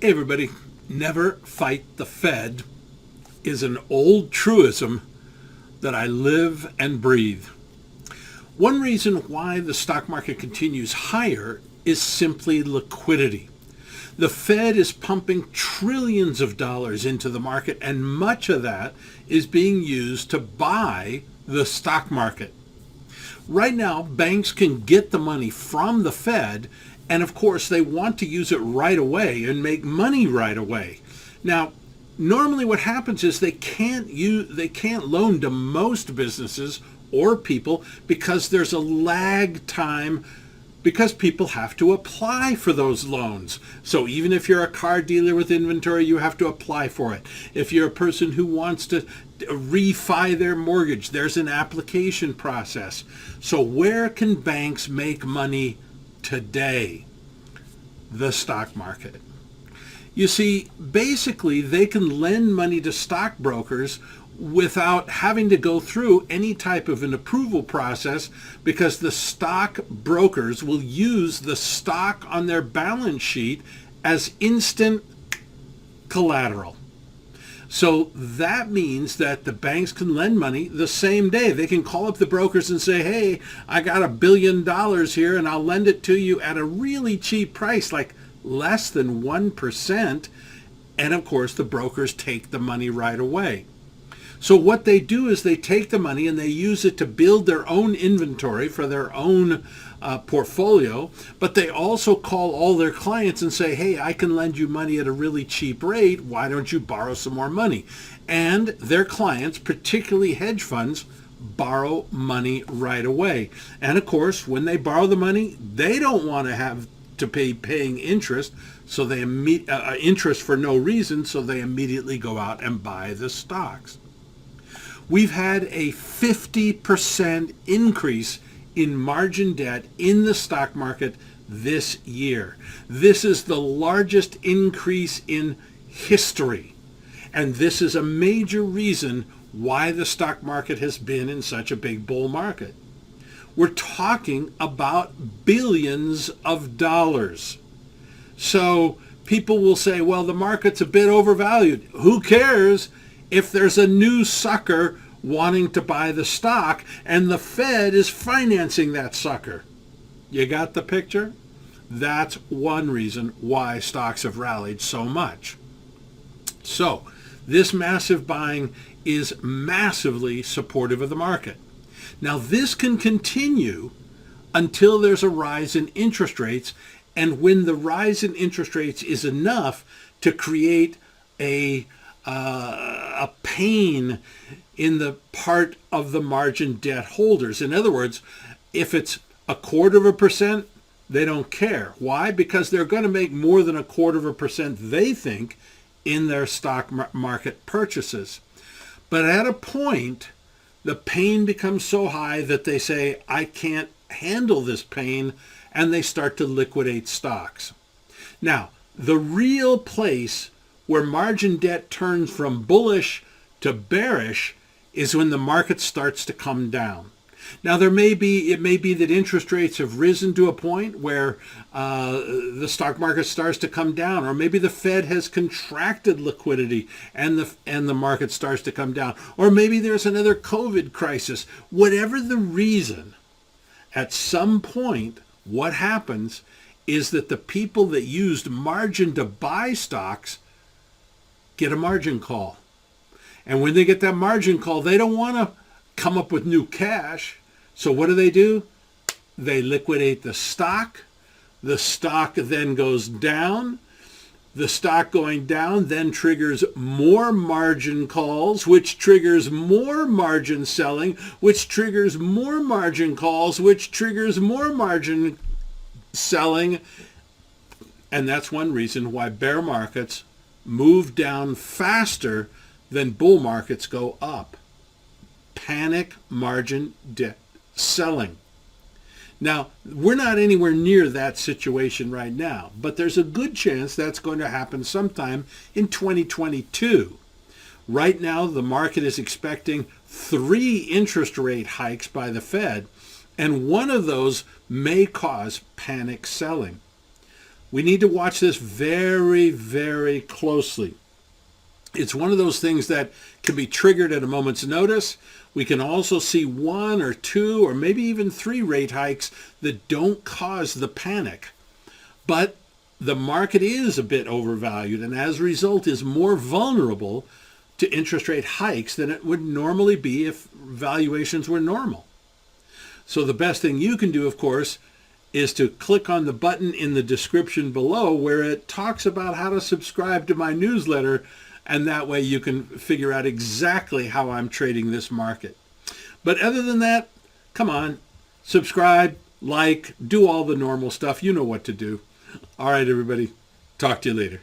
Hey everybody, never fight the Fed is an old truism that I live and breathe. One reason why the stock market continues higher is simply liquidity. The Fed is pumping trillions of dollars into the market, and much of that is being used to buy the stock market. Right now, banks can get the money from the Fed, and of course, they want to use it right away and make money right away. Now, normally what happens is they can't loan to most businesses or people because there's a lag time because people have to apply for those loans. So even if you're a car dealer with inventory, you have to apply for it. If you're a person who wants to refi their mortgage, there's an application process. So where can banks make money today? The stock market. You see, basically they can lend money to stockbrokers without having to go through any type of an approval process because the stock brokers will use the stock on their balance sheet as instant collateral. So that means that the banks can lend money the same day. They can call up the brokers and say, hey, I got $1 billion here and I'll lend it to you at a really cheap price, like less than 1%. And of course, the brokers take the money right away. So what they do is they take the money and they use it to build their own inventory for their own portfolio, but they also call all their clients and say, hey, I can lend you money at a really cheap rate. Why don't you borrow some more money? And their clients, particularly hedge funds, borrow money right away. And of course, when they borrow the money, they don't want to have to paying interest, so they interest for no reason, so they immediately go out and buy the stocks. We've had a 50% increase in margin debt in the stock market this year. This is the largest increase in history. And this is a major reason why the stock market has been in such a big bull market. We're talking about billions of dollars. So people will say, well, the market's a bit overvalued. Who cares if there's a new sucker wanting to buy the stock and the Fed is financing that sucker? You got the picture? That's one reason why stocks have rallied so much. So this massive buying is massively supportive of the market. Now this can continue until there's a rise in interest rates, and when the rise in interest rates is enough to create a pain in the part of the margin debt holders. In other words, if it's 0.25%, they don't care. Why? Because they're going to make more than 0.25%, they think, in their stock market purchases. But at a point, the pain becomes so high that they say, I can't handle this pain, and they start to liquidate stocks. Now, the real place where margin debt turns from bullish to bearish is when the market starts to come down. Now, it may be that interest rates have risen to a point where the stock market starts to come down, or maybe the Fed has contracted liquidity and the market starts to come down, or maybe there's another COVID crisis. Whatever the reason, at some point, what happens is that the people that used margin to buy stocks get a margin call. And when they get that margin call, they don't want to come up with new cash. So what do? They liquidate the stock. The stock then goes down. The stock going down then triggers more margin calls, which triggers more margin selling, which triggers more margin calls, which triggers more margin selling. And that's one reason why bear markets move down faster than bull markets go up. Panic margin debt selling. Now, we're not anywhere near that situation right now, but there's a good chance that's going to happen sometime in 2022. Right now, the market is expecting 3 interest rate hikes by the Fed, and one of those may cause panic selling. We need to watch this very, very closely. It's one of those things that can be triggered at a moment's notice. We can also see 1 or 2 or maybe even 3 rate hikes that don't cause the panic. But the market is a bit overvalued and as a result is more vulnerable to interest rate hikes than it would normally be if valuations were normal. So the best thing you can do, of course, is to click on the button in the description below where it talks about how to subscribe to my newsletter, and that way you can figure out exactly how I'm trading this market. But other than that, come on, subscribe, like, do all the normal stuff. You know what to do. All right, everybody. Talk to you later.